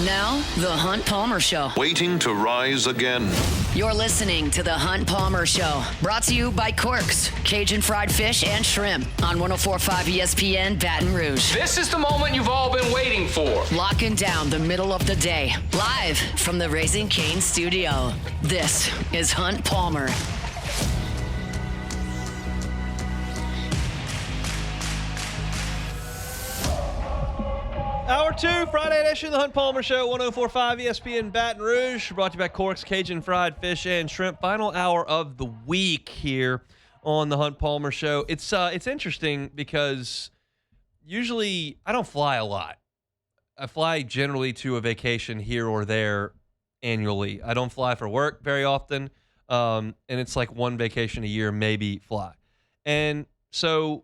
Now, The Hunt Palmer Show. Waiting to rise again. You're listening to The Hunt Palmer Show. Brought to you by Corks, Cajun fried fish and shrimp on 104.5 ESPN Baton Rouge. This is the moment you've all been waiting for. Locking down the middle of the day. Live from the Raising Cane studio. This is Hunt Palmer. Hour 2, Friday edition of the Hunt Palmer Show, 104.5 ESPN Baton Rouge. Brought to you by Corks, Cajun fried fish and shrimp. Final hour of the week here on the Hunt Palmer Show. It's interesting because usually I don't fly a lot. I fly generally to a vacation here or there annually. I don't fly for work very often, and it's like one vacation a year, maybe fly. And so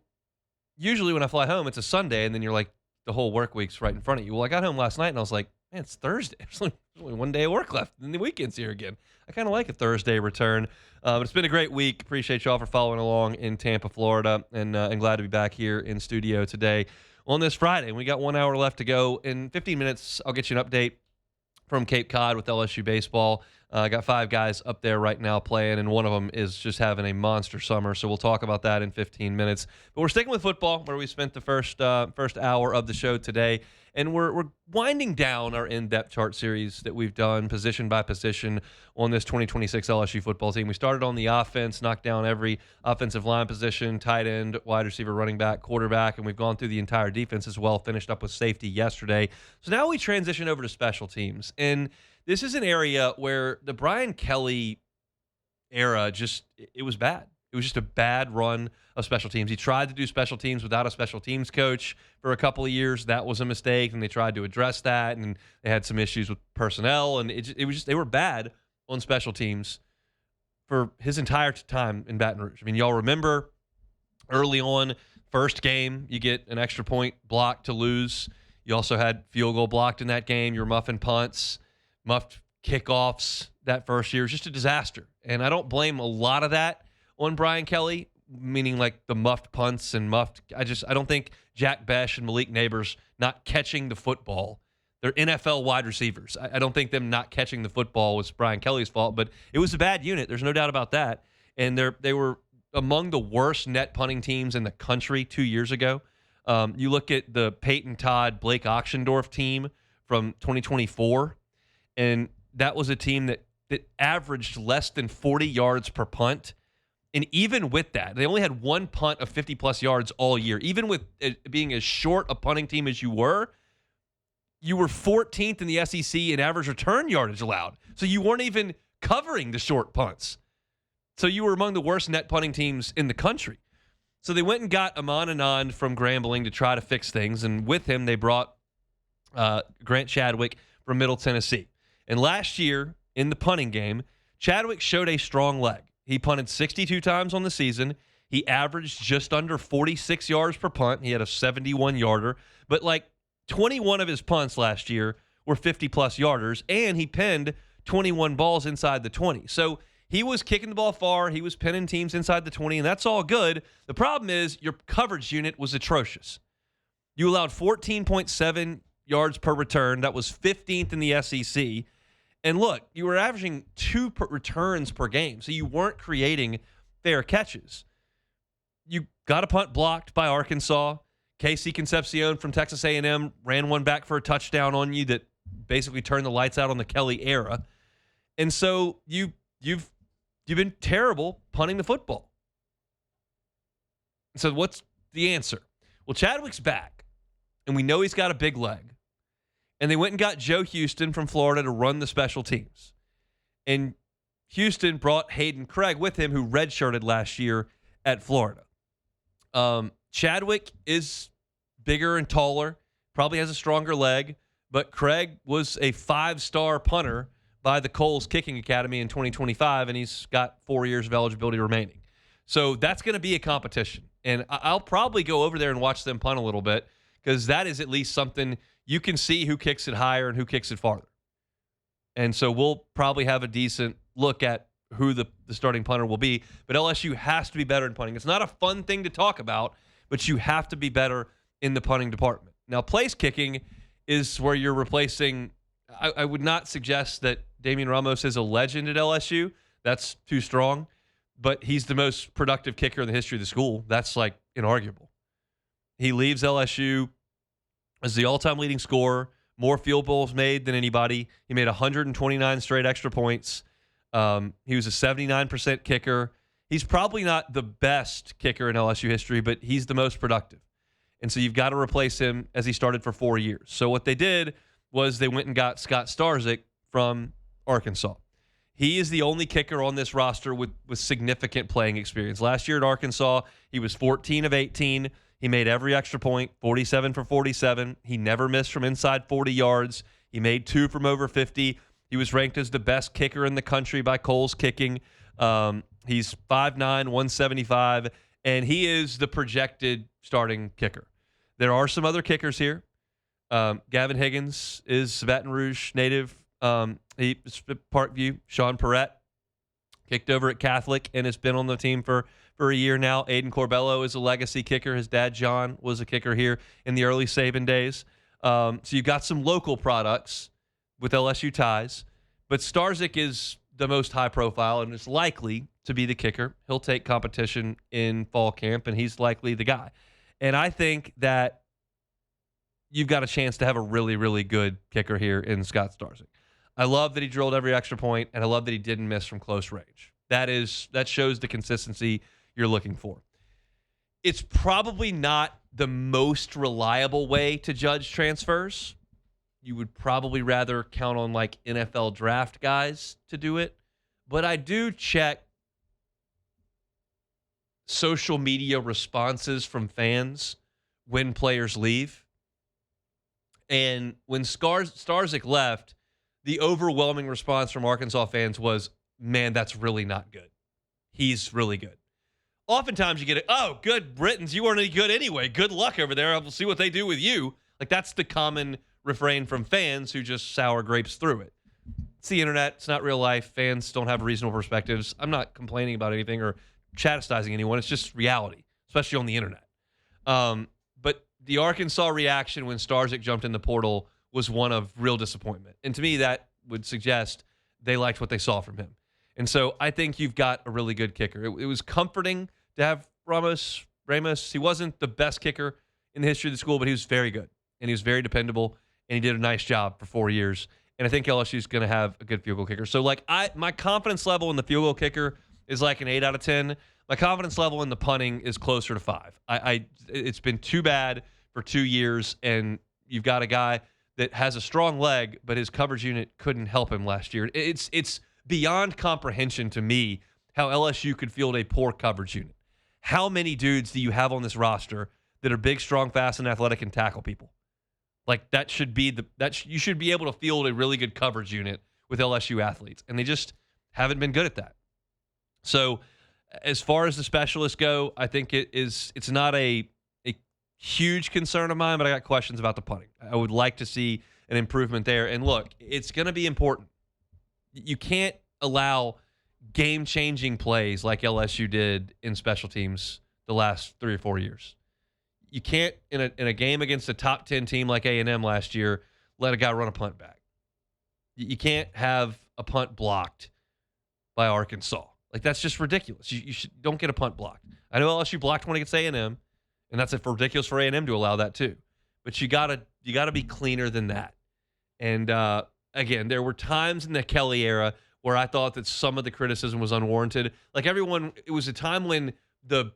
usually when I fly home, it's a Sunday, and then you're like, the whole work week's right in front of you. Well, I got home last night and I was like, man, it's Thursday. There's only one day of work left, and the weekend's here again. I kind of like a Thursday return. But it's been a great week. Appreciate y'all for following along in Tampa, Florida, and glad to be back here in studio today on this Friday. We got 1 hour left to go. In 15 minutes, I'll get you an update from Cape Cod with LSU baseball. I got 5 guys up there right now playing, and one of them is just having a monster summer. So we'll talk about that in 15 minutes. But we're sticking with football, where we spent the first hour of the show today. And we're winding down our in-depth chart series that we've done position by position on this 2026 LSU football team. We started on the offense, knocked down every offensive line position, tight end, wide receiver, running back, quarterback, and we've gone through the entire defense as well, finished up with safety yesterday. So now we transition over to special teams. And this is an area where the Brian Kelly era it was bad. It was just a bad run of special teams. He tried to do special teams without a special teams coach for a couple of years. That was a mistake, and they tried to address that, and they had some issues with personnel, and they were bad on special teams for his entire time in Baton Rouge. I mean, y'all remember early on, first game, you get an extra point blocked to lose. You also had field goal blocked in that game. You were muffing punts, muffed kickoffs that first year. It was just a disaster, and I don't blame a lot of that on Brian Kelly, meaning like the muffed punts and muffed. I don't think Jack Besh and Malik Neighbors not catching the football. They're NFL wide receivers. I don't think them not catching the football was Brian Kelly's fault, but it was a bad unit. There's no doubt about that. And they were among the worst net punting teams in the country 2 years ago. You look at the Peyton Todd, Blake Oxendorf team from 2024, and that was a team that averaged less than 40 yards per punt. And even with that, they only had one punt of 50-plus yards all year. Even with it being as short a punting team as you were 14th in the SEC in average return yardage allowed. So you weren't even covering the short punts. So you were among the worst net punting teams in the country. So they went and got Amon Anand from Grambling to try to fix things. And with him, they brought Grant Chadwick from Middle Tennessee. And last year in the punting game, Chadwick showed a strong leg. He punted 62 times on the season. He averaged just under 46 yards per punt. He had a 71-yarder. But like 21 of his punts last year were 50-plus yarders, and he pinned 21 balls inside the 20. So he was kicking the ball far. He was pinning teams inside the 20, and that's all good. The problem is your coverage unit was atrocious. You allowed 14.7 yards per return. That was 15th in the SEC. And look, you were averaging 2 returns per game, so you weren't creating fair catches. You got a punt blocked by Arkansas. Casey Concepcion from Texas A&M ran one back for a touchdown on you that basically turned the lights out on the Kelly era. And so you've been terrible punting the football. So what's the answer? Well, Chadwick's back, and we know he's got a big leg. And they went and got Joe Houston from Florida to run the special teams. And Houston brought Hayden Craig with him, who redshirted last year at Florida. Chadwick is bigger and taller, probably has a stronger leg, but Craig was a 5-star punter by the Coles Kicking Academy in 2025, and he's got 4 years of eligibility remaining. So that's going to be a competition. And I'll probably go over there and watch them punt a little bit, because that is at least something you can see who kicks it higher and who kicks it farther. And so we'll probably have a decent look at who the starting punter will be. But LSU has to be better in punting. It's not a fun thing to talk about, but you have to be better in the punting department. Now, place kicking is where you're replacing I would not suggest that Damian Ramos is a legend at LSU. That's too strong. But he's the most productive kicker in the history of the school. That's like inarguable. He leaves LSU as the all-time leading scorer, more field goals made than anybody. He made 129 straight extra points. He was a 79% kicker. He's probably not the best kicker in LSU history, but he's the most productive. And so you've got to replace him as he started for 4 years. So what they did was they went and got Scott Starzik from Arkansas. He is the only kicker on this roster with significant playing experience. Last year at Arkansas, he was 14 of 18. He made every extra point, 47 for 47. He never missed from inside 40 yards. He made 2 from over 50. He was ranked as the best kicker in the country by Cole's Kicking. He's 5'9", 175, and he is the projected starting kicker. There are some other kickers here. Gavin Higgins is Baton Rouge native. He's Parkview. Sean Perrette kicked over at Catholic and has been on the team for a year now. Aiden Corbello is a legacy kicker. His dad, John, was a kicker here in the early Saban days. So you've got some local products with LSU ties, but Starzik is the most high profile and is likely to be the kicker. He'll take competition in fall camp, and he's likely the guy. And I think that you've got a chance to have a really, really good kicker here in Scott Starzik. I love that he drilled every extra point, and I love that he didn't miss from close range. That shows the consistency you're looking for. It's probably not the most reliable way to judge transfers. You would probably rather count on like NFL draft guys to do it. But I do check social media responses from fans when players leave. And when Starzik left, the overwhelming response from Arkansas fans was, man, that's really not good. He's really good. Oftentimes you get it, oh, good, Britons, you weren't any good anyway. Good luck over there. We'll see what they do with you. Like, that's the common refrain from fans who just sour grapes through it. It's the internet. It's not real life. Fans don't have reasonable perspectives. I'm not complaining about anything or chastising anyone. It's just reality, especially on the internet. But the Arkansas reaction when Starzik jumped in the portal was one of real disappointment. And to me, that would suggest they liked what they saw from him. And so I think you've got a really good kicker. It was comforting to have Ramos. He wasn't the best kicker in the history of the school, but he was very good. And he was very dependable. And he did a nice job for 4 years. And I think LSU is going to have a good field goal kicker. So, like, my confidence level in the field goal kicker is like an 8 out of 10. My confidence level in the punting is closer to 5. It's been too bad for 2 years, and you've got a guy that has a strong leg, but his coverage unit couldn't help him last year. It's beyond comprehension to me how LSU could field a poor coverage unit. How many dudes do you have on this roster that are big, strong, fast, and athletic and tackle people? Like, that should be you should be able to field a really good coverage unit with LSU athletes, and they just haven't been good at that. So, as far as the specialists go, I think it's not a huge concern of mine, but I got questions about the punting. I would like to see an improvement there. And look, it's going to be important. You can't allow game-changing plays like LSU did in special teams the last 3 or 4 years. You can't, in a game against a top 10 team like A&M last year, let a guy run a punt back. You can't have a punt blocked by Arkansas. Like, that's just ridiculous. You don't get a punt blocked. I know LSU blocked one against A&M, and that's ridiculous for A&M to allow that too. But you gotta be cleaner than that. And again, there were times in the Kelly era where I thought that some of the criticism was unwarranted. Like, everyone, it was a time when the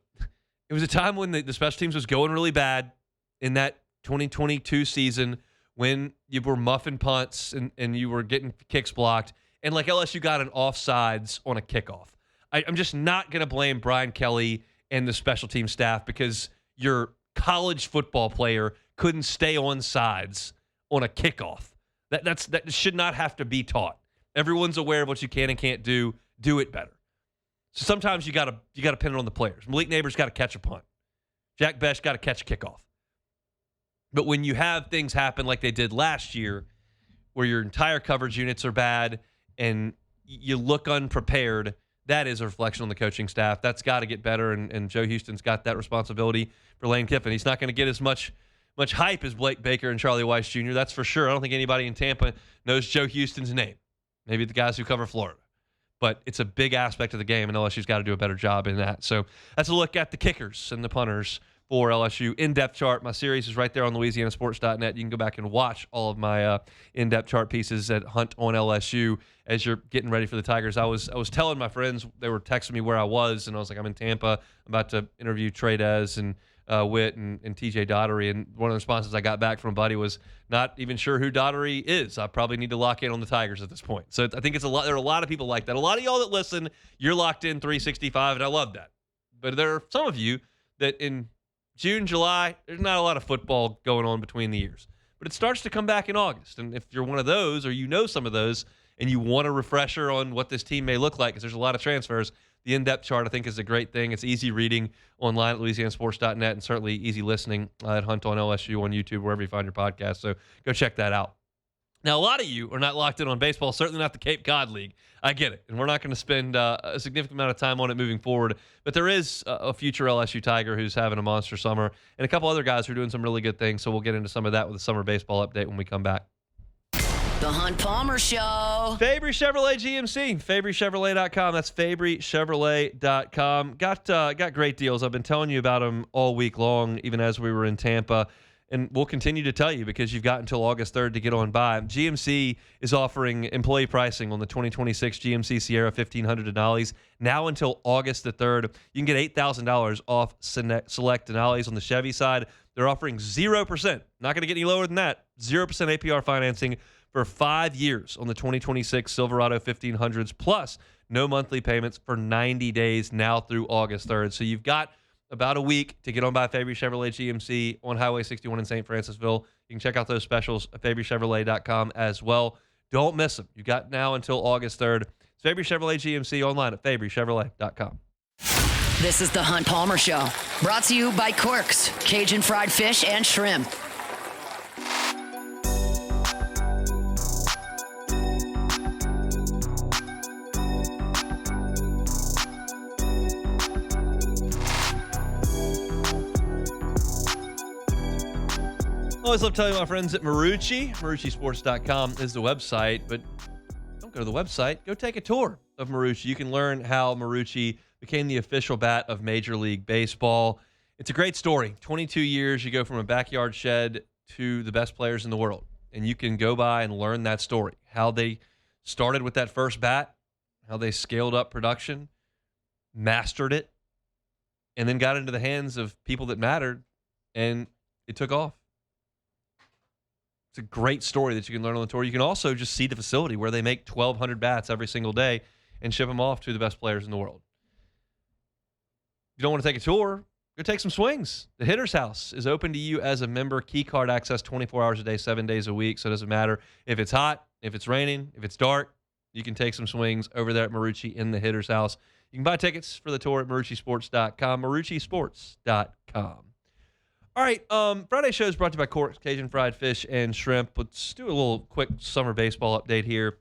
special teams was going really bad in that 2022 season when you were muffing punts and you were getting kicks blocked. And like LSU got an offsides on a kickoff. I'm just not going to blame Brian Kelly and the special team staff because your college football player couldn't stay on sides on a kickoff. That should not have to be taught. Everyone's aware of what you can and can't do. Do it better. So sometimes you gotta pin it on the players. Malik Neighbors got to catch a punt. Jack Besh got to catch a kickoff. But when you have things happen like they did last year, where your entire coverage units are bad and you look unprepared, that is a reflection on the coaching staff. That's got to get better, and Joe Houston's got that responsibility for Lane Kiffin. He's not going to get as much much hype as Blake Baker and Charlie Weiss Jr., that's for sure. I don't think anybody in Tampa knows Joe Houston's name. Maybe the guys who cover Florida. But it's a big aspect of the game, and LSU's got to do a better job in that. So that's a look at the kickers and the punters for LSU. In-depth chart. My series is right there on LouisianaSports.net. You can go back and watch all of my in-depth chart pieces at Hunt on LSU as you're getting ready for the Tigers. I was telling my friends, they were texting me where I was, and I was like, I'm in Tampa. I'm about to interview Trey Dez and Witt and TJ Daugherty. And one of the responses I got back from a buddy was, not even sure who Daugherty is. I probably need to lock in on the Tigers at this point. So I think it's a lot. There are a lot of people like that. A lot of y'all that listen, you're locked in 365, and I love that. But there are some of you that in June, July, there's not a lot of football going on between the years. But it starts to come back in August. And if you're one of those, or you know some of those, and you want a refresher on what this team may look like, because there's a lot of transfers, the in-depth chart, I think, is a great thing. It's easy reading online at LouisianaSports.net, and certainly easy listening at Hunt on LSU on YouTube, wherever you find your podcast. So go check that out. Now, a lot of you are not locked in on baseball, certainly not the Cape Cod League. I get it, and we're not going to spend a significant amount of time on it moving forward. But there is a future LSU Tiger who's having a monster summer, and a couple other guys who are doing some really good things. So we'll get into some of that with the summer baseball update when we come back. The Hunt Palmer Show. Fabry Chevrolet GMC, FabryChevrolet.com. That's FabryChevrolet.com. Got great deals. I've been telling you about them all week long, even as we were in Tampa. And we'll continue to tell you because you've got until August 3rd to get on by. GMC is offering employee pricing on the 2026 GMC Sierra 1500 Denali's now until August the 3rd. You can get $8,000 off select Denali's. On the Chevy side, they're offering 0%. Not going to get any lower than that. 0% APR financing for 5 years on the 2026 Silverado 1500s, plus no monthly payments for 90 days now through August 3rd. So you've got about a week to get on by Fabry Chevrolet GMC on Highway 61 in St. Francisville. You can check out those specials at FabryChevrolet.com as well. Don't miss them. You've got now until August 3rd. It's Fabry Chevrolet GMC online at FabryChevrolet.com. This is the Hunt Palmer Show, brought to you by Quirks, Cajun fried fish and shrimp. Always love telling my friends at Marucci. MarucciSports.com is the website, but don't go to the website. Go take a tour of Marucci. You can learn how Marucci became the official bat of Major League Baseball. It's a great story. 22 years, you go from a backyard shed to the best players in the world. And you can go by and learn that story, how they started with that first bat, how they scaled up production, mastered it, and then got into the hands of people that mattered, and it took off. It's a great story that you can learn on the tour. You can also just see the facility where they make 1,200 bats every single day and ship them off to the best players in the world. If you don't want to take a tour, go take some swings. The Hitter's House is open to you as a member. Key card access 24 hours a day, 7 days a week. So it doesn't matter if it's hot, if it's raining, if it's dark. You can take some swings over there at Marucci in the Hitter's House. You can buy tickets for the tour at MarucciSports.com, MarucciSports.com. All right, Friday show is brought to you by Cork's Cajun Fried Fish and Shrimp. Let's do a little quick summer baseball update here.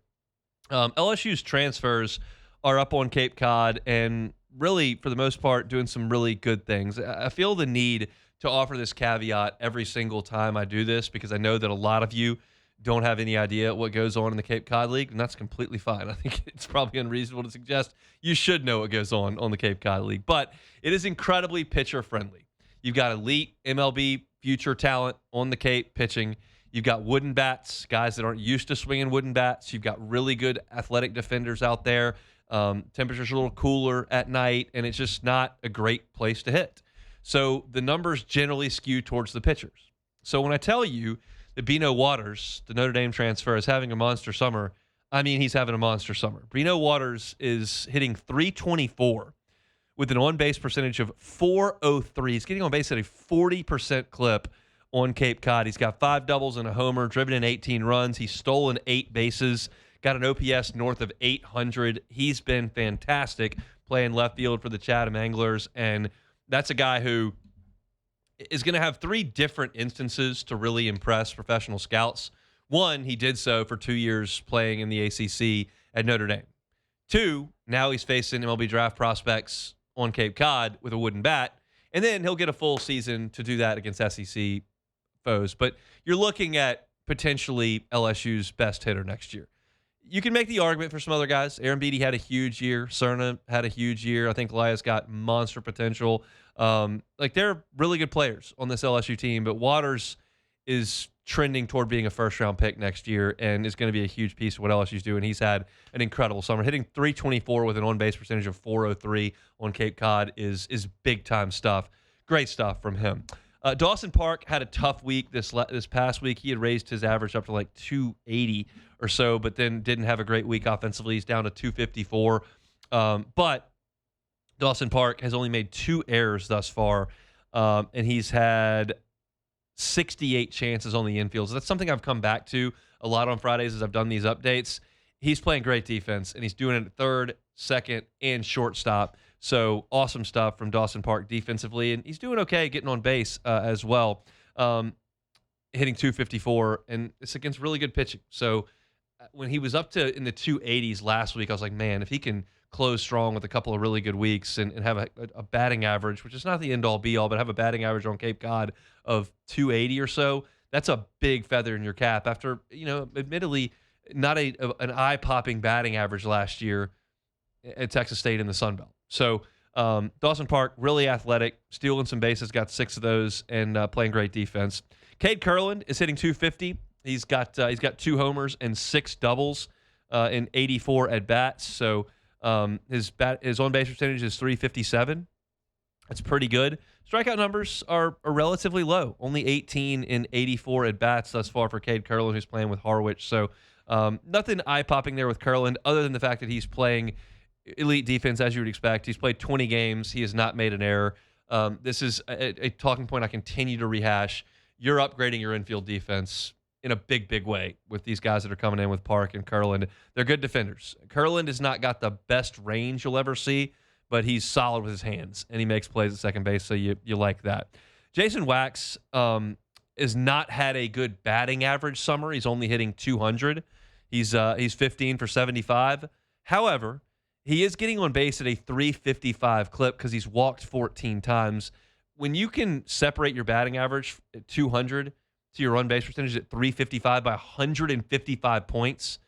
LSU's transfers are up on Cape Cod and really, for the most part, doing some really good things. I feel the need to offer this caveat every single time I do this because I know that a lot of you don't have any idea what goes on in the Cape Cod League, and that's completely fine. I think it's probably unreasonable to suggest you should know what goes on the Cape Cod League, but it is incredibly pitcher-friendly. You've got elite MLB future talent on the Cape pitching. You've got wooden bats, guys that aren't used to swinging wooden bats. You've got really good athletic defenders out there. Temperatures are a little cooler at night, and it's just not a great place to hit. So the numbers generally skew towards the pitchers. So when I tell you that Bino Waters, the Notre Dame transfer, is having a monster summer, I mean he's having a monster summer. Bino Waters is hitting .324 with an on-base percentage of .403. He's getting on base at a 40% clip on Cape Cod. He's got 5 doubles and a homer, driven in 18 runs. He's stolen 8 bases, got an OPS north of 800. He's been fantastic playing left field for the Chatham Anglers, and that's a guy who is going to have 3 different instances to really impress professional scouts. 1, he did so for 2 years playing in the ACC at Notre Dame. 2, now he's facing MLB draft prospects on Cape Cod with a wooden bat, and then he'll get a full season to do that against SEC foes, but you're looking at potentially LSU's best hitter next year. You can make the argument for some other guys. Aaron Beatty had a huge year. Cerna had a huge year. I think Elias got monster potential. They're really good players on this LSU team, but Waters is trending toward being a first-round pick next year and is going to be a huge piece of what LSU's doing. He's had an incredible summer. Hitting .324 with an on-base percentage of .403 on Cape Cod is big-time stuff. Great stuff from him. Dawson Park had a tough week this past week. He had raised his average up to like 280 or so, but then didn't have a great week offensively. He's down to 254. But Dawson Park has only made 2 errors thus far, and he's had 68 chances on the infield. So that's something I've come back to a lot on Fridays as I've done these updates. He's playing great defense, and he's doing it at third, second, and shortstop. So awesome stuff from Dawson Park defensively, and he's doing okay getting on base as well, hitting .254, and it's against really good pitching. So when he was up to in the 280s last week, I was like, man, if he can close strong with a couple of really good weeks and have a batting average, which is not the end-all be-all, but have a batting average on Cape Cod of 280 or so, that's a big feather in your cap after, admittedly not an eye-popping batting average last year at Texas State in the Sun Belt. So Dawson Park, really athletic, stealing some bases, got 6 of those, and playing great defense. Cade Kurland is hitting .250. He's got 2 homers and 6 doubles in 84 at bats. So his on base percentage is .357. That's pretty good. Strikeout numbers are relatively low, only 18 in 84 at bats thus far for Cade Kurland, who's playing with Harwich. So nothing eye popping there with Kurland, other than the fact that he's playing elite defense, as you would expect. He's played 20 games. He has not made an error. This is a talking point I continue to rehash. You're upgrading your infield defense in a big, big way with these guys that are coming in with Park and Kurland. They're good defenders. Kurland has not got the best range you'll ever see, but he's solid with his hands, and he makes plays at second base, so you like that. Jason Wax has not had a good batting average summer. He's only hitting .200. He's 15 for 75. However, he is getting on base at a .355 clip because he's walked 14 times. When you can separate your batting average at .200 to your on-base percentage at .355 by 155 points,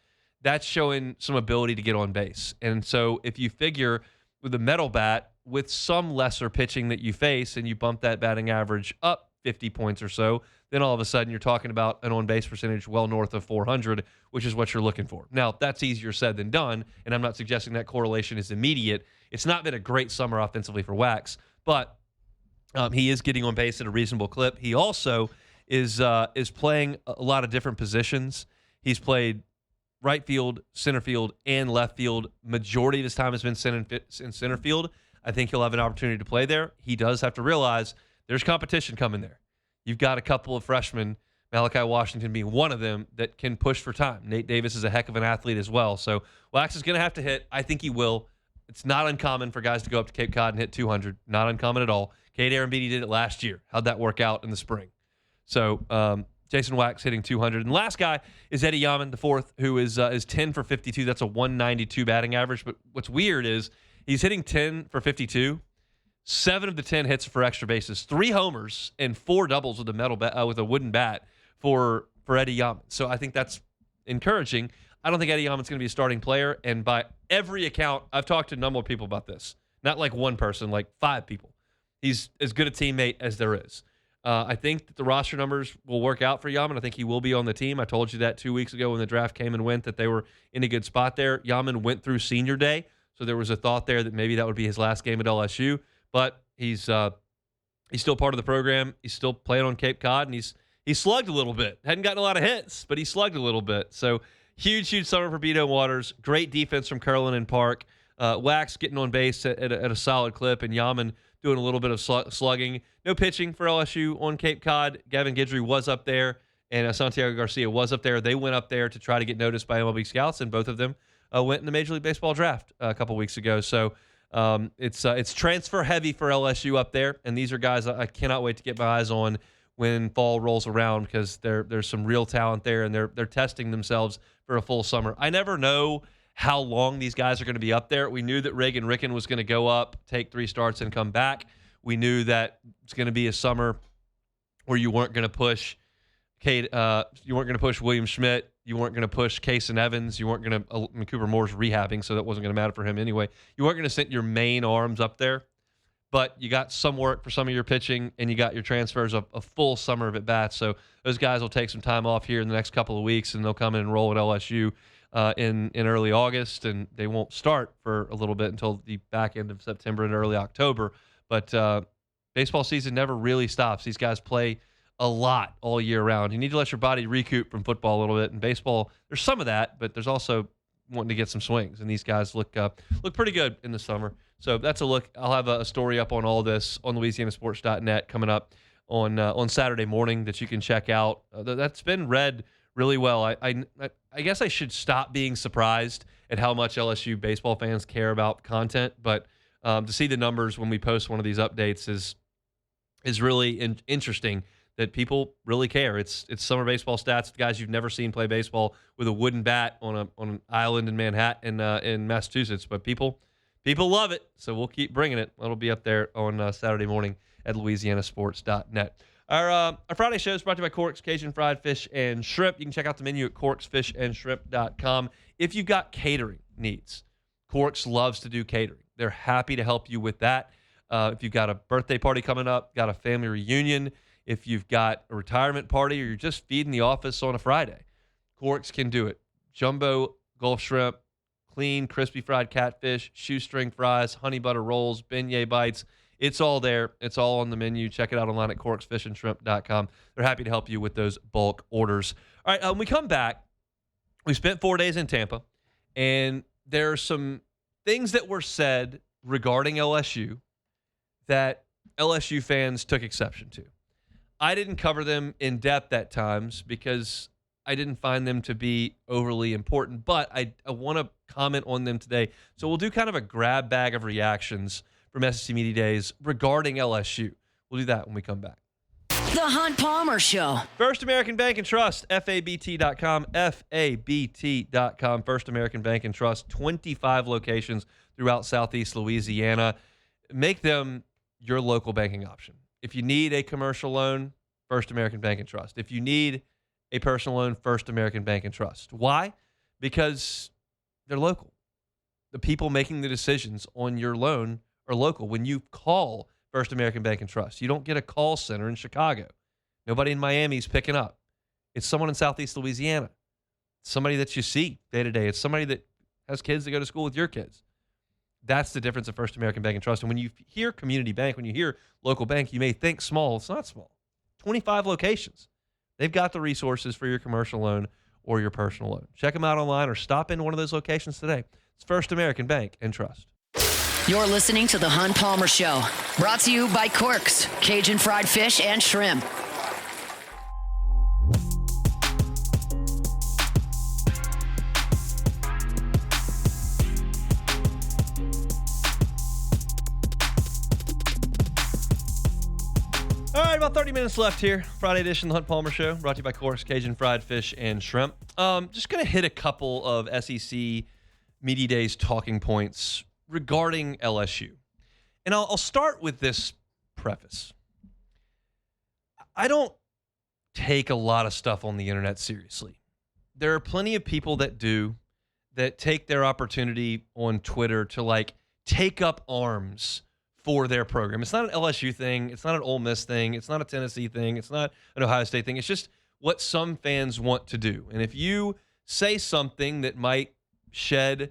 that's showing some ability to get on base. And so if you figure with a metal bat, with some lesser pitching that you face, and you bump that batting average up 50 points or so, then all of a sudden you're talking about an on-base percentage well north of 400, which is what you're looking for. Now, that's easier said than done, and I'm not suggesting that correlation is immediate. It's not been a great summer offensively for Wax, but he is getting on base at a reasonable clip. He also is playing a lot of different positions. He's played right field, center field, and left field. Majority of his time has been in center field. I think he'll have an opportunity to play there. He does have to realize there's competition coming there. You've got a couple of freshmen, Malachi Washington being one of them, that can push for time. Nate Davis is a heck of an athlete as well. So Wax is going to have to hit. I think he will. It's not uncommon for guys to go up to Cape Cod and hit 200. Not uncommon at all. Cade Aaron Beatty did it last year. How'd that work out in the spring? So Jason Wax hitting 200. And last guy is Eddie Yaman, the fourth, who is 10 for 52. That's a 192 batting average. But what's weird is he's hitting 10 for 52. 7 of the 10 hits for extra bases, 3 homers and 4 doubles with a metal bat, with a wooden bat for Eddie Yaman. So I think that's encouraging. I don't think Eddie Yaman's going to be a starting player. And by every account, I've talked to a number of people about this. Not like one person, like 5 people. He's as good a teammate as there is. I think that the roster numbers will work out for Yaman. I think he will be on the team. I told you that 2 weeks ago when the draft came and went, that they were in a good spot there. Yaman went through senior day, so there was a thought there that maybe that would be his last game at LSU. But he's still part of the program. He's still playing on Cape Cod, and he slugged a little bit. Hadn't gotten a lot of hits, but he slugged a little bit. So huge summer for Beto Waters. Great defense from Kurland and Park. Wax getting on base at a solid clip, and Yaman doing a little bit of slugging. No pitching for LSU on Cape Cod. Gavin Guidry was up there, and Santiago Garcia was up there. They went up there to try to get noticed by MLB scouts, and both of them went in the Major League Baseball draft a couple weeks ago. So it's transfer heavy for LSU up there, and these are guys I cannot wait to get my eyes on when fall rolls around, because there's some real talent there, and they're testing themselves for a full summer. I never know how long these guys are going to be up there. We knew that Reagan Ricken was going to go up, take 3 starts, and come back. We knew that it's going to be a summer where you weren't going to push Kate, you weren't going to push William Schmidt. You weren't going to push Case and Evans. You weren't going to Cooper Moore's rehabbing, so that wasn't going to matter for him anyway. You weren't going to send your main arms up there, but you got some work for some of your pitching, and you got your transfers a full summer of at-bats. So those guys will take some time off here in the next couple of weeks, and they'll come in and roll at LSU in early August, and they won't start for a little bit until the back end of September and early October. But baseball season never really stops. These guys play a lot all year round. You need to let your body recoup from football a little bit. In baseball, there's some of that, but there's also wanting to get some swings, and these guys look pretty good in the summer. So that's a look. I'll have a story up on all this on LouisianaSports.net coming up on Saturday morning that you can check out. That's been read really well. I guess I should stop being surprised at how much LSU baseball fans care about content, but to see the numbers when we post one of these updates is really interesting. That people really care. It's summer baseball stats of guys you've never seen play baseball with a wooden bat on an island in Manhattan in Massachusetts. But people love it, so we'll keep bringing it. It'll be up there on Saturday morning at LouisianaSports.net. Our Friday show is brought to you by Cork's Cajun Fried Fish and Shrimp. You can check out the menu at corksfishandshrimp.com. If you've got catering needs, Cork's loves to do catering. They're happy to help you with that. If you've got a birthday party coming up, got a family reunion, if you've got a retirement party, or you're just feeding the office on a Friday, Corks can do it. Jumbo Gulf shrimp, clean, crispy fried catfish, shoestring fries, honey butter rolls, beignet bites. It's all there. It's all on the menu. Check it out online at corksfishandshrimp.com. They're happy to help you with those bulk orders. All right, when we come back, we spent 4 days in Tampa, and there are some things that were said regarding LSU that LSU fans took exception to. I didn't cover them in depth at times because I didn't find them to be overly important, but I want to comment on them today. So we'll do kind of a grab bag of reactions from SEC Media Days regarding LSU. We'll do that when we come back. The Hunt Palmer Show. First American Bank and Trust, FABT.com, FABT.com. First American Bank and Trust, 25 locations throughout Southeast Louisiana. Make them your local banking option. If you need a commercial loan, First American Bank and Trust. If you need a personal loan, First American Bank and Trust. Why? Because they're local. The people making the decisions on your loan are local. When you call First American Bank and Trust, you don't get a call center in Chicago. Nobody in Miami is picking up. It's someone in Southeast Louisiana. It's somebody that you see day to day. It's somebody that has kids that go to school with your kids. That's the difference of First American Bank and Trust. And when you hear community bank, when you hear local bank, you may think small. It's not small. 25 locations. They've got the resources for your commercial loan or your personal loan. Check them out online or stop in one of those locations today. It's First American Bank and Trust. You're listening to The Hunt Palmer Show. Brought to you by Cork's Cajun Fried Fish and Shrimp. All right, about 30 minutes left here. Friday edition of the Hunt Palmer Show, brought to you by Cork's Cajun Fried Fish and Shrimp. Just going to hit a couple of SEC Media Days talking points regarding LSU. And I'll start with this preface. I don't take a lot of stuff on the internet seriously. There are plenty of people that do, that take their opportunity on Twitter to take up arms for their program. It's not an LSU thing. It's not an Ole Miss thing. It's not a Tennessee thing. It's not an Ohio State thing. It's just what some fans want to do. And if you say something that might shed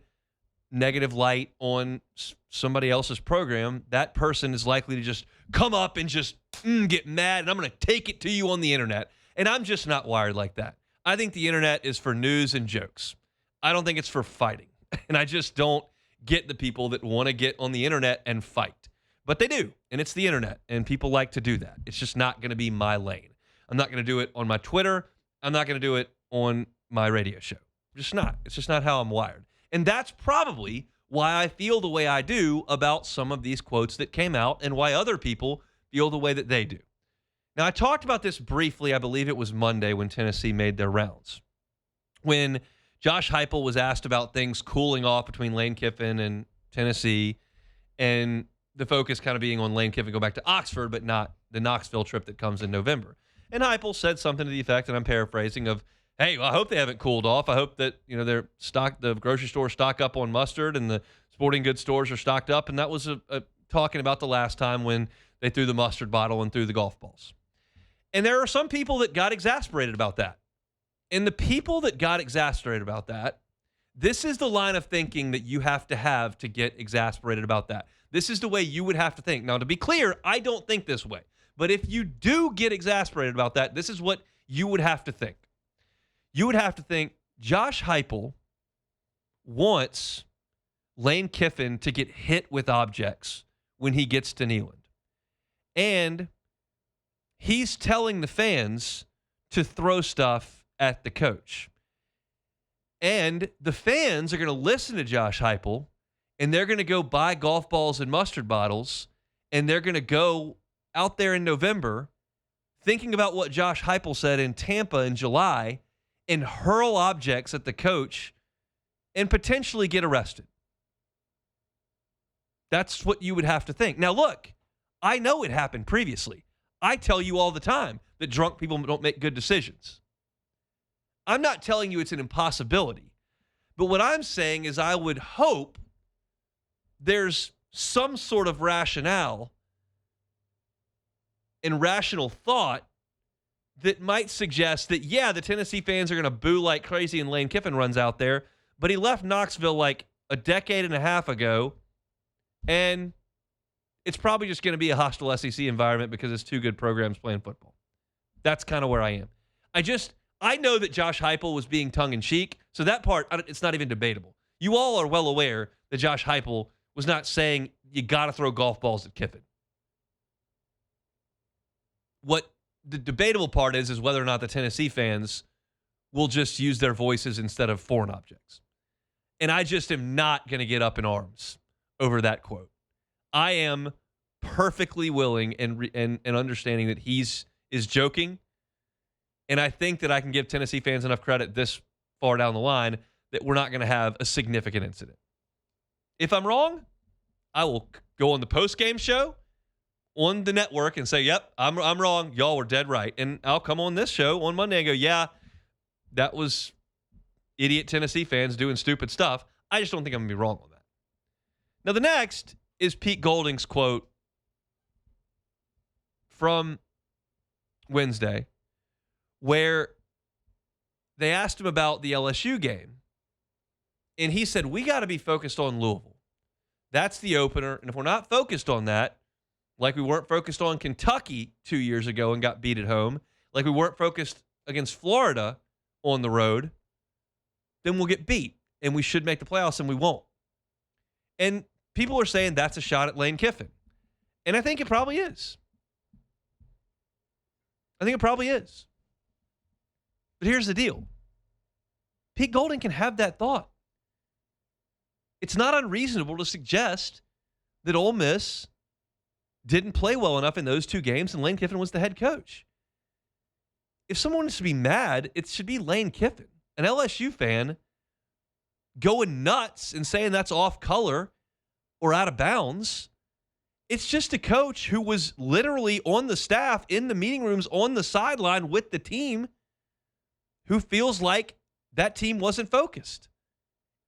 negative light on somebody else's program, that person is likely to just come up and just get mad, and I'm going to take it to you on the internet. And I'm just not wired like that. I think the internet is for news and jokes. I don't think it's for fighting. And I just don't get the people that want to get on the internet and fight. But they do, and it's the internet, and people like to do that. It's just not going to be my lane. I'm not going to do it on my Twitter. I'm not going to do it on my radio show. Just not. It's just not how I'm wired. And that's probably why I feel the way I do about some of these quotes that came out and why other people feel the way that they do. Now, I talked about this briefly. I believe it was Monday when Tennessee made their rounds. When Josh Heupel was asked about things cooling off between Lane Kiffin and Tennessee, and the focus kind of being on Lane Kiffin go back to Oxford, but not the Knoxville trip that comes in November. And Heupel said something to the effect, and I'm paraphrasing, of, hey, well, I hope they haven't cooled off. I hope that, the grocery stores stock up on mustard and the sporting goods stores are stocked up. And that was talking about the last time when they threw the mustard bottle and threw the golf balls. And there are some people that got exasperated about that. And the people that got exasperated about that, this is the line of thinking that you have to get exasperated about that. This is the way you would have to think. Now, to be clear, I don't think this way. But if you do get exasperated about that, this is what you would have to think. You would have to think Josh Heupel wants Lane Kiffin to get hit with objects when he gets to Neyland. And he's telling the fans to throw stuff at the coach. And the fans are going to listen to Josh Heupel, and they're going to go buy golf balls and mustard bottles, and they're going to go out there in November thinking about what Josh Heupel said in Tampa in July and hurl objects at the coach and potentially get arrested. That's what you would have to think. Now, look, I know it happened previously. I tell you all the time that drunk people don't make good decisions. I'm not telling you it's an impossibility. But what I'm saying is I would hope there's some sort of rationale and rational thought that might suggest that, yeah, the Tennessee fans are going to boo like crazy and Lane Kiffin runs out there, but he left Knoxville like a decade and a half ago, and it's probably just going to be a hostile SEC environment because it's two good programs playing football. That's kind of where I am. I know that Josh Heupel was being tongue-in-cheek, so that part, it's not even debatable. You all are well aware that Josh Heupel was not saying you got to throw golf balls at Kiffin. What the debatable part is whether or not the Tennessee fans will just use their voices instead of foreign objects. And I just am not going to get up in arms over that quote. I am perfectly willing and understanding that is joking. And I think that I can give Tennessee fans enough credit this far down the line that we're not going to have a significant incident. If I'm wrong, I will go on the post-game show on the network and say, yep, I'm wrong. Y'all were dead right. And I'll come on this show on Monday and go, yeah, that was idiot Tennessee fans doing stupid stuff. I just don't think I'm going to be wrong on that. Now, the next is Pete Golding's quote from Wednesday, where they asked him about the LSU game. And he said, we got to be focused on Louisville. That's the opener. And if we're not focused on that, like we weren't focused on Kentucky 2 years ago and got beat at home, like we weren't focused against Florida on the road, then we'll get beat. And we should make the playoffs, and we won't. And people are saying that's a shot at Lane Kiffin. And I think it probably is. I think it probably is. But here's the deal. Pete Golding can have that thought. It's not unreasonable to suggest that Ole Miss didn't play well enough in those two games and Lane Kiffin was the head coach. If someone is to be mad, it should be Lane Kiffin, an LSU fan going nuts and saying that's off color or out of bounds. It's just a coach who was literally on the staff, in the meeting rooms, on the sideline with the team, who feels like that team wasn't focused.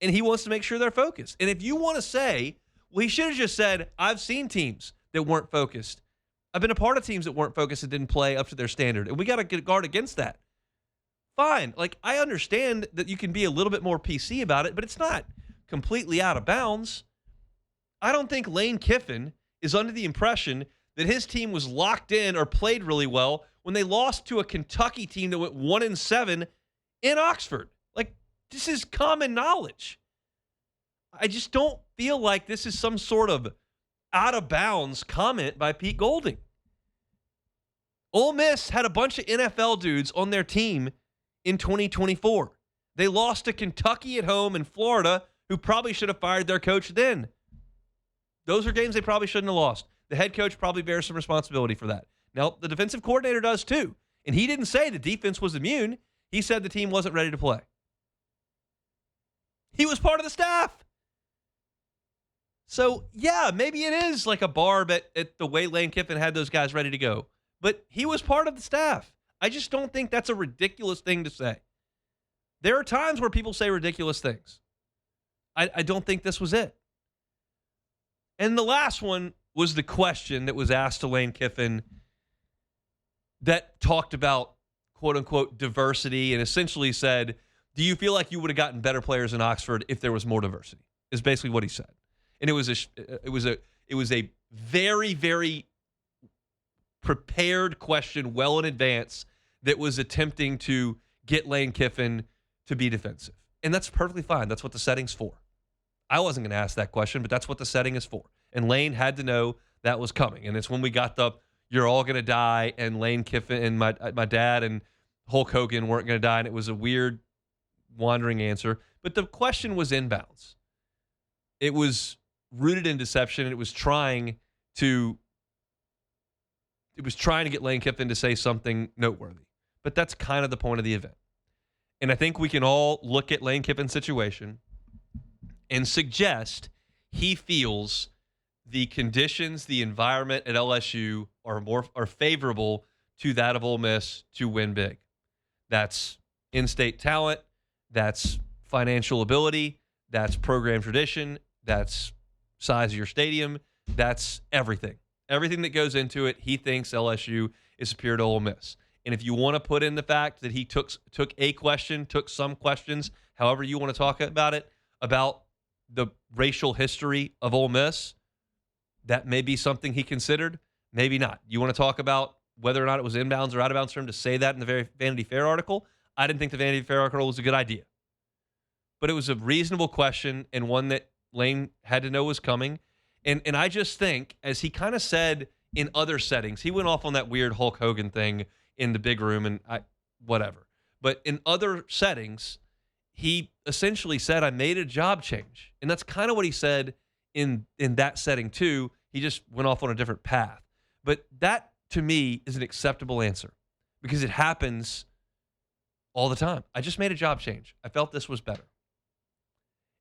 And he wants to make sure they're focused. And if you want to say, well, he should have just said, I've seen teams that weren't focused. I've been a part of teams that weren't focused and didn't play up to their standard. And we got to guard against that. Fine. Like, I understand that you can be a little bit more PC about it, but it's not completely out of bounds. I don't think Lane Kiffin is under the impression that his team was locked in or played really well when they lost to a Kentucky team that went 1-7 in Oxford. Like, this is common knowledge. I just don't feel like this is some sort of out of bounds comment by Pete Golding. Ole Miss had a bunch of NFL dudes on their team in 2024. They lost to Kentucky at home and Florida, who probably should have fired their coach then. Those are games they probably shouldn't have lost. The head coach probably bears some responsibility for that. Now, the defensive coordinator does too. And he didn't say the defense was immune. He said the team wasn't ready to play. He was part of the staff. So, yeah, maybe it is like a barb at the way Lane Kiffin had those guys ready to go. But he was part of the staff. I just don't think that's a ridiculous thing to say. There are times where people say ridiculous things. I don't think this was it. And the last one was the question that was asked to Lane Kiffin that talked about, quote unquote, diversity and essentially said, do you feel like you would have gotten better players in Oxford if there was more diversity? Is basically what he said. And it was a very, very prepared question well in advance that was attempting to get Lane Kiffin to be defensive. And that's perfectly fine. That's what the setting's for. I wasn't going to ask that question, but that's what the setting is for. And Lane had to know that was coming. And it's when we got the "you're all going to die" and Lane Kiffin and my dad and Hulk Hogan weren't going to die. And it was a weird wandering answer. But the question was inbounds. It was rooted in deception. It was trying to get Lane Kiffin to say something noteworthy. But that's kind of the point of the event. And I think we can all look at Lane Kiffin's situation and suggest he feels the conditions, the environment at LSU are favorable to that of Ole Miss to win big. That's in-state talent, that's financial ability, that's program tradition, that's size of your stadium, that's everything. Everything that goes into it, he thinks LSU is superior to Ole Miss. And if you want to put in the fact that he took some questions, however you want to talk about it, about the racial history of Ole Miss, that may be something he considered, maybe not. You want to talk about whether or not it was inbounds or out of bounds for him to say that in the very Vanity Fair article? I didn't think the Vanity Fair article was a good idea. But it was a reasonable question and one that Lane had to know was coming. And I just think, as he kind of said in other settings, he went off on that weird Hulk Hogan thing in the big room and whatever. But in other settings, he essentially said, I made a job change. And that's kind of what he said in that setting too. He just went off on a different path. But that, to me, is an acceptable answer because it happens all the time. I just made a job change. I felt this was better.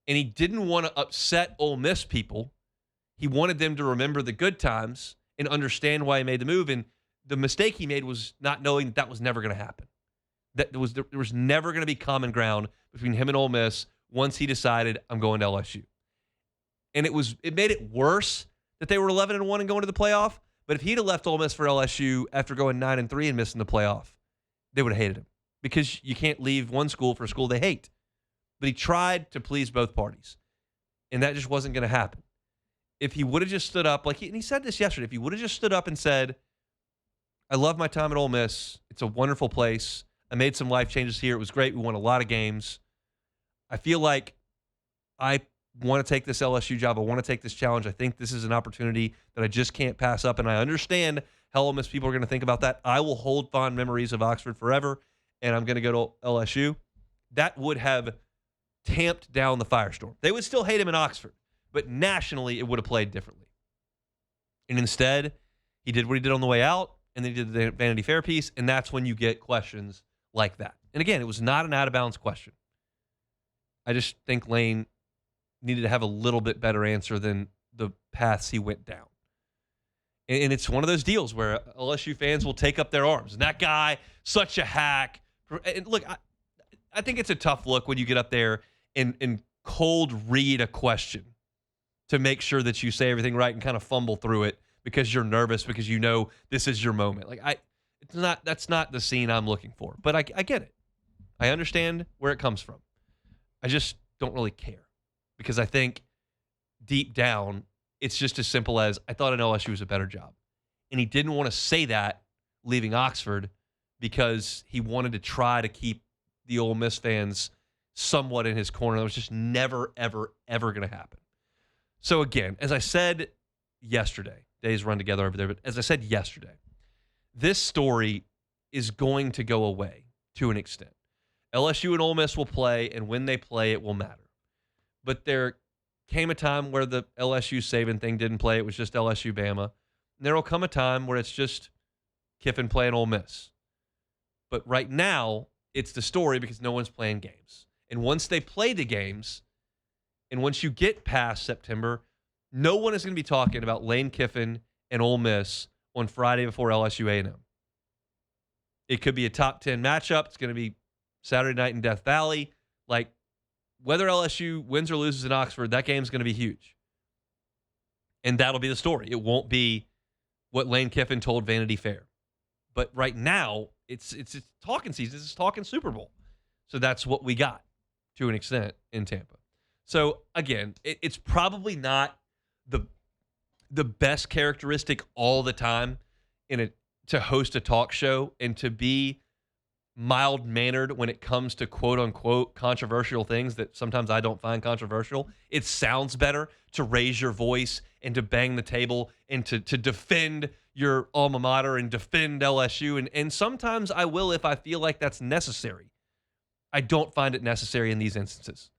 And he didn't want to upset Ole Miss people. He wanted them to remember the good times and understand why he made the move. And the mistake he made was not knowing that was never going to happen. That there was never going to be common ground between him and Ole Miss once he decided, I'm going to LSU. And it made it worse that they were 11-1 and going to the playoff. But if he'd have left Ole Miss for LSU after going 9-3 and missing the playoff, they would have hated him because you can't leave one school for a school they hate. But he tried to please both parties, and that just wasn't going to happen. If he would have just stood up, and he said this yesterday, if he would have just stood up and said, I love my time at Ole Miss. It's a wonderful place. I made some life changes here. It was great. We won a lot of games. I feel like I want to take this LSU job. I want to take this challenge. I think this is an opportunity that I just can't pass up, and I understand how Ole Miss people are going to think about that. I will hold fond memories of Oxford forever, and I'm going to go to LSU. That would have tamped down the firestorm. They would still hate him in Oxford, but nationally it would have played differently. And instead, he did what he did on the way out, and then he did the Vanity Fair piece, and that's when you get questions like that. And again, it was not an out-of-bounds question. I just think Lane needed to have a little bit better answer than the paths he went down. And it's one of those deals where LSU fans will take up their arms. And that guy, such a hack. And look, I think it's a tough look when you get up there and cold read a question to make sure that you say everything right and kind of fumble through it because you're nervous because you know this is your moment. That's not the scene I'm looking for. But I get it. I understand where it comes from. I just don't really care because I think deep down it's just as simple as I thought an LSU was a better job. And he didn't want to say that leaving Oxford because he wanted to try to keep the Ole Miss fans somewhat in his corner. That was just never, ever, ever going to happen. So again, as I said yesterday, days run together over there, but as I said yesterday, this story is going to go away to an extent. LSU and Ole Miss will play, and when they play, it will matter. But there came a time where the LSU Saban thing didn't play. It was just LSU Bama. And there will come a time where it's just Kiffin playing Ole Miss. But right now, it's the story because no one's playing games. And once they play the games, and once you get past September, no one is going to be talking about Lane Kiffin and Ole Miss on Friday before LSU A&M. It could be a top 10 matchup. It's going to be Saturday night in Death Valley. Like, whether LSU wins or loses in Oxford, that game's going to be huge. And that'll be the story. It won't be what Lane Kiffin told Vanity Fair. But right now, it's talking season. It's talking Super Bowl. So that's what we got to an extent in Tampa. So, again, it's probably not the best characteristic all the time to host a talk show and to be mild-mannered when it comes to quote-unquote controversial things that sometimes I don't find controversial. It sounds better to raise your voice and to bang the table and to defend your alma mater and defend LSU. And sometimes I will if I feel like that's necessary. I don't find it necessary in these instances.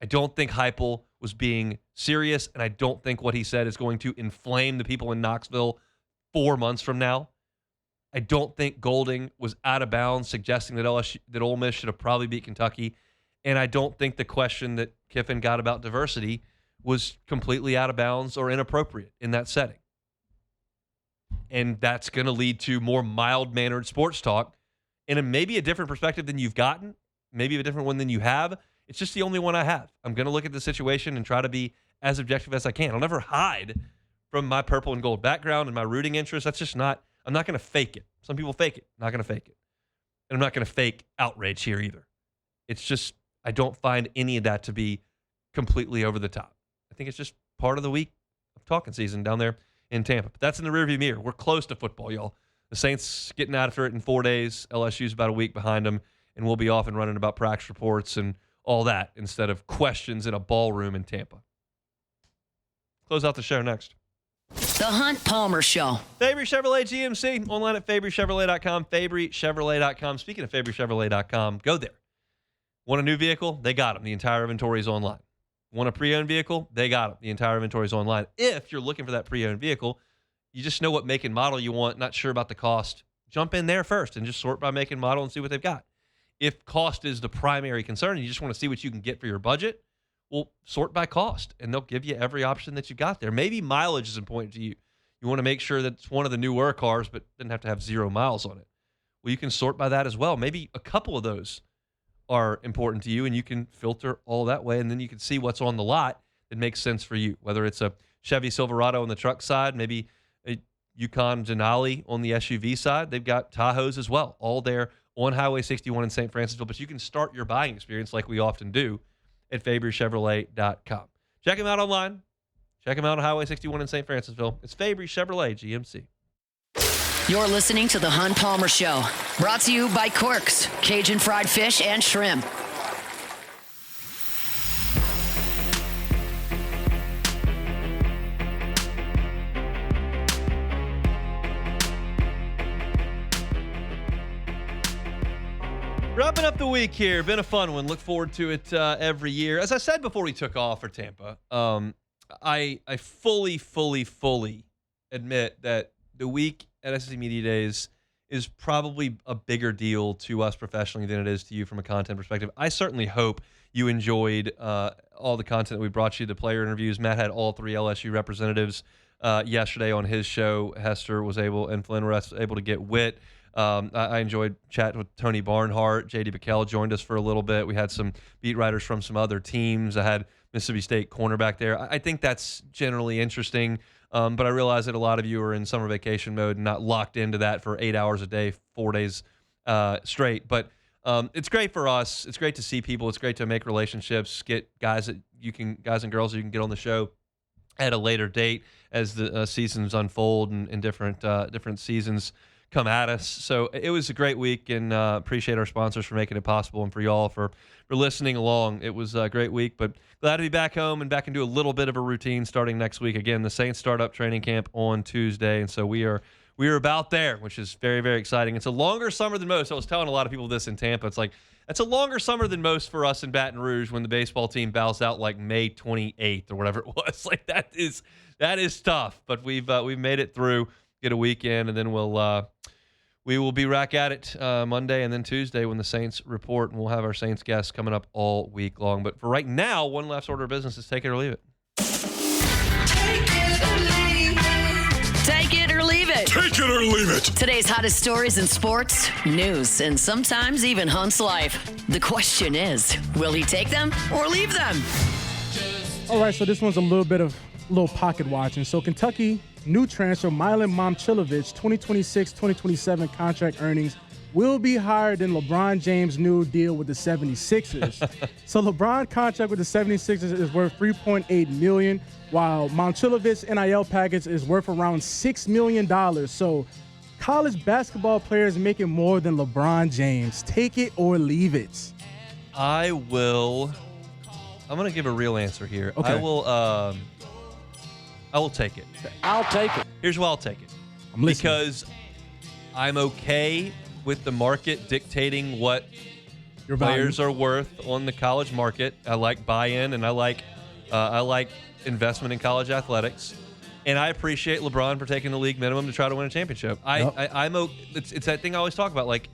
I don't think Heupel was being serious, and I don't think what he said is going to inflame the people in Knoxville 4 months from now. I don't think Golding was out of bounds, suggesting that Ole Miss should have probably beat Kentucky. And I don't think the question that Kiffin got about diversity was completely out of bounds or inappropriate in that setting. And that's going to lead to more mild-mannered sports talk and maybe a different perspective than you've gotten, maybe a different one than you have. It's just the only one I have. I'm going to look at the situation and try to be as objective as I can. I'll never hide from my purple and gold background and my rooting interest. That's just not, I'm not going to fake it. Some people fake it. I'm not going to fake it. And I'm not going to fake outrage here either. It's just, I don't find any of that to be completely over the top. I think it's just part of the week of talking season down there in Tampa. But that's in the rearview mirror. We're close to football, y'all. The Saints getting after it in 4 days. LSU's about a week behind them, and we'll be off and running about practice reports and all that instead of questions in a ballroom in Tampa. Close out the show next. The Hunt Palmer Show. Fabry Chevrolet GMC. Online at FabryChevrolet.com. FabryChevrolet.com. Speaking of FabryChevrolet.com, go there. Want a new vehicle? They got them. The entire inventory is online. Want a pre-owned vehicle? They got them. The entire inventory is online. If you're looking for that pre-owned vehicle, you just know what make and model you want, not sure about the cost, jump in there first and just sort by make and model and see what they've got. If cost is the primary concern and you just want to see what you can get for your budget, well, sort by cost, and they'll give you every option that you got there. Maybe mileage is important to you. You want to make sure that it's one of the newer cars, but doesn't have to have 0 miles on it. Well, you can sort by that as well. Maybe a couple of those are important to you, and you can filter all that way, and then you can see what's on the lot that makes sense for you, whether it's a Chevy Silverado on the truck side, maybe a Yukon Denali on the SUV side. They've got Tahoes as well, all there on Highway 61 in St. Francisville, but you can start your buying experience like we often do at FabryChevrolet.com. Check them out online. Check them out on Highway 61 in St. Francisville. It's Fabry Chevrolet GMC. You're listening to The Hunt Palmer Show, brought to you by Corks, Cajun fried fish and shrimp. Wrapping up the week here. Been a fun one. Look forward to it every year. As I said before we took off for Tampa, I fully admit that the week at SEC Media Days is probably a bigger deal to us professionally than it is to you from a content perspective. I certainly hope you enjoyed all the content that we brought you, the player interviews. Matt had all 3 LSU representatives yesterday on his show. Hester was able, and Flynn was able to get Witt. I enjoyed chatting with Tony Barnhart. J.D. Bickel joined us for a little bit. We had some beat writers from some other teams. I had Mississippi State cornerback there. I think that's generally interesting, but I realize that a lot of you are in summer vacation mode and not locked into that for 8 hours a day, 4 days straight. But it's great for us. It's great to see people. It's great to make relationships, get guys and girls that you can get on the show at a later date as the seasons unfold and different seasons come at us. So it was a great week, and appreciate our sponsors for making it possible and for y'all for listening along. It was a great week, but glad to be back home and back into a little bit of a routine starting next week. Again, the Saints start up training camp on Tuesday, and so we are about there, which is very, very exciting. It's a longer summer than most. I was telling a lot of people this in Tampa. It's like, it's a longer summer than most for us in Baton Rouge when the baseball team bows out like May 28th or whatever it was. Like that is tough, but we've made it through. Get a weekend, and then we will be back at it Monday and then Tuesday when the Saints report, and we'll have our Saints guests coming up all week long. But for right now, one last order of business is take it or leave it. Take it or leave it. Take it or leave it. Today's hottest stories in sports, news, and sometimes even Hunt's life. The question is, will he take them or leave them? All right, so this one's a little pocket watching. So Kentucky new transfer Milan Momcilovic, 2026-2027 contract earnings will be higher than LeBron James' new deal with the 76ers. So LeBron contract with the 76ers is worth $3.8 million, while Momcilovic's NIL package is worth around $6 million. So college basketball players making more than LeBron James. Take it or leave it. I'm going to give a real answer here. Okay. I will take it. I'll take it. Here's why I'll take it. I'm listening. Because I'm okay with the market dictating what Your value. players are worth on the college market. I like buy-in, and I like investment in college athletics. And I appreciate LeBron for taking the league minimum to try to win a championship. It's that thing I always talk about. Like,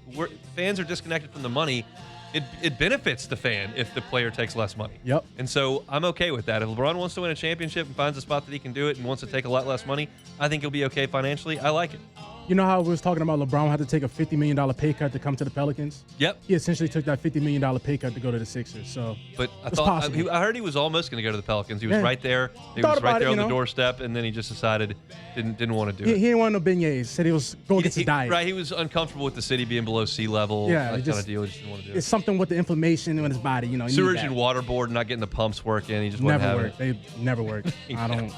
fans are disconnected from the money. It benefits the fan if the player takes less money. Yep. And so I'm okay with that. If LeBron wants to win a championship and finds a spot that he can do it and wants to take a lot less money, I think he'll be okay financially. I like it. You know how we was talking about LeBron had to take a $50 million pay cut to come to the Pelicans? Yep. He essentially took that $50 million pay cut to go to the Sixers. So, But it's possible. I heard he was almost going to go to the Pelicans. He was Yeah. right there. He Thought was right about there it, on the you know. doorstep, and then he just decided didn't want to do he it. didn't want no beignets. Said he was going against his diet. Right, he was uncomfortable with the city being below sea level. Yeah, that it kind just- of deal. He just didn't want to do It's it. something with the inflammation in his body. You know, you need Sewage that. and water board not getting the pumps working. He just wasn't Never having work. it. They never work. I don't.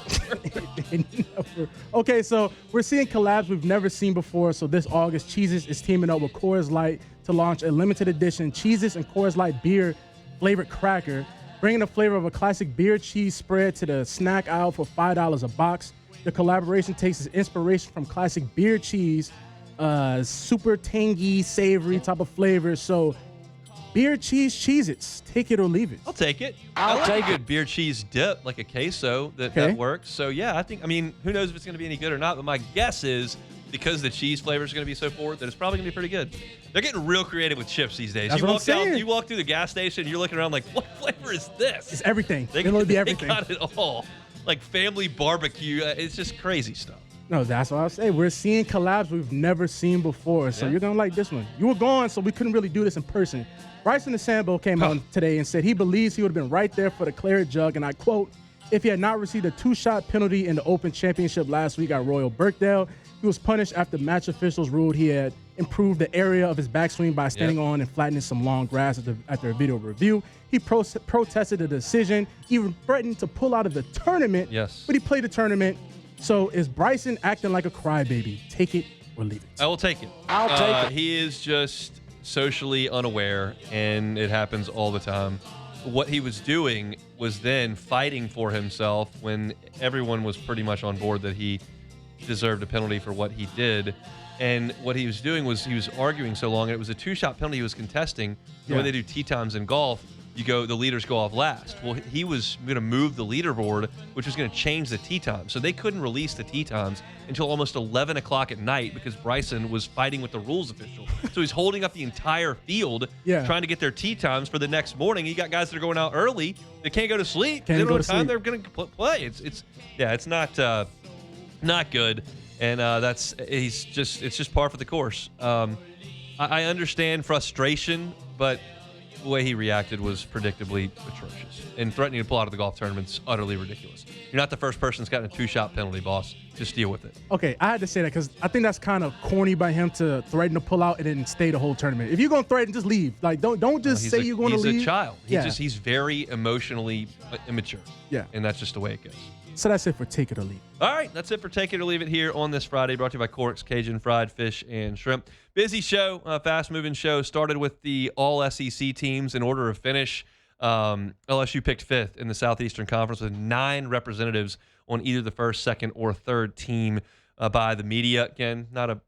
They never. Okay, so we're seeing collabs we've never seen before. So this August, Cheez-Its is teaming up with Coors Light to launch a limited edition Cheez-Its and Coors Light beer flavored cracker, bringing the flavor of a classic beer cheese spread to the snack aisle for $5 a box. The collaboration takes its inspiration from classic beer cheese, super tangy, savory type of flavor. So beer cheese Cheez-Its, take it or leave it. I'll take it. I'll I like take a good beer cheese dip, like a queso, that Okay. works. So, yeah, I mean, who knows if it's going to be any good or not, but my guess is because the cheese flavor is going to be so forward that it's probably going to be pretty good. They're getting real creative with chips these days. That's what I'm saying. You walk through the gas station, you're looking around like, what flavor is this? It's everything. They, It'll be they everything. got it all. Like family barbecue. It's just crazy stuff. No, that's what I was saying. We're seeing collabs we've never seen before. So Yeah. you're going to like this one. You were gone, so we couldn't really do this in person. Bryson DeChambeau came out today and said he believes he would have been right there for the claret jug. And I quote, if he had not received a 2-shot penalty in the Open Championship last week at Royal Birkdale, he was punished after match officials ruled he had improved the area of his backswing by standing on and flattening some long grass after a video review. He protested the decision, even threatened to pull out of the tournament. Yes. But he played the tournament. So is Bryson acting like a crybaby? Take it or leave it. I will take it. I'll take it. He is just socially unaware, and it happens all the time. What he was doing was then fighting for himself when everyone was pretty much on board that he deserved a penalty for what he did. And what he was doing was he was arguing so long, and it was a 2-shot penalty he was contesting. The way they do tee times in golf, the leaders go off last. Well, he was going to move the leaderboard, which was going to change the tee time. So they couldn't release the tee times until almost 11 o'clock at night because Bryson was fighting with the rules official. So he's holding up the entire field trying to get their tee times for the next morning. You got guys that are going out early. They can't go to sleep. They don't know what time they're going to play. It's not good. And it's just par for the course. I understand frustration, but the way he reacted was predictably atrocious. And threatening to pull out of the golf tournament's utterly ridiculous. You're not the first person that's gotten a 2-shot penalty, boss. Just deal with it. Okay, I had to say that because I think that's kind of corny by him to threaten to pull out and then stay the whole tournament. If you're going to threaten, just leave. Like, don't just say you're going to leave. He's a child. Yeah. He's very emotionally immature. Yeah. And that's just the way it goes. So that's it for Take It or Leave It. All right, that's it for Take It or Leave It here on this Friday, brought to you by Cork's Cajun Fried Fish and Shrimp. Busy show, fast-moving show. Started with the all-SEC teams in order of finish. LSU picked 5th in the Southeastern Conference with 9 representatives on either the first, second, or third team by the media. Again, not a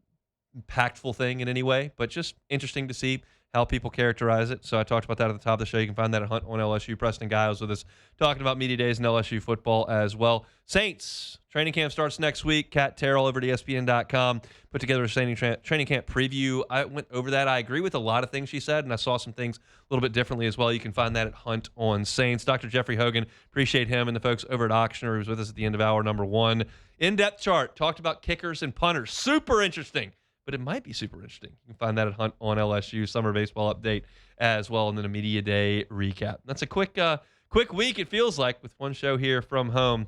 impactful thing in any way, but just interesting to see how people characterize it. So I talked about that at the top of the show. You can find that at Hunt on LSU. Preston Giles with us talking about media days and LSU football as well. Saints training camp starts next week. Kat Terrell over at ESPN.com put together a training camp preview. I went over that. I agree with a lot of things she said, and I saw some things a little bit differently as well. You can find that at Hunt on Saints. Dr. Jeffrey Hogan, appreciate him and the folks over at Auctioner, who was with us at the end of hour number 1. In-depth chart, talked about kickers and punters. Super interesting, but it might be super interesting. You can find that at Hunt on LSU. Summer baseball update as well, and then a media day recap. That's a quick week, it feels like, with one show here from home.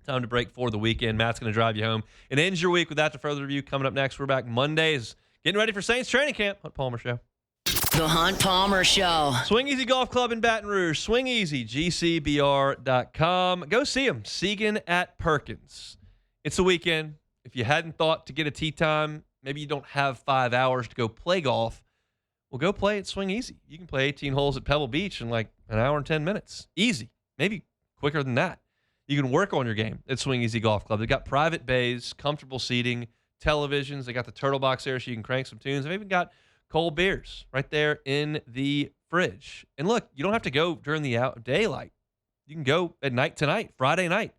Time to break for the weekend. Matt's going to drive you home and end your week with that to further review. Coming up next, we're back Mondays, getting ready for Saints training camp. Hunt Palmer Show. The Hunt Palmer Show. Swing Easy Golf Club in Baton Rouge. Swing Easy, GCBR.com. Go see them. Segan at Perkins. It's the weekend. If you hadn't thought to get a tee time, maybe you don't have 5 hours to go play golf, well, go play at Swing Easy. You can play 18 holes at Pebble Beach in like an hour and 10 minutes. Easy. Maybe quicker than that. You can work on your game at Swing Easy Golf Club. They've got private bays, comfortable seating, televisions. They got the turtle box there so you can crank some tunes. They've even got cold beers right there in the fridge. And look, you don't have to go during the daylight. You can go at night tonight, Friday night.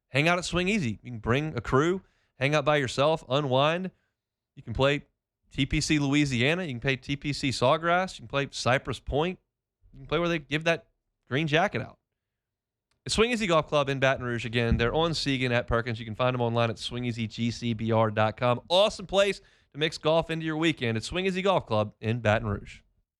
Hang out at Swing Easy. You can bring a crew, hang out by yourself, unwind. You can play TPC Louisiana. You can play TPC Sawgrass. You can play Cypress Point. You can play where they give that green jacket out. Swing Easy Golf Club in Baton Rouge again. They're on Segan at Perkins. You can find them online at swingeasygcbr.com. Awesome place to mix golf into your weekend at Swing Easy Golf Club in Baton Rouge.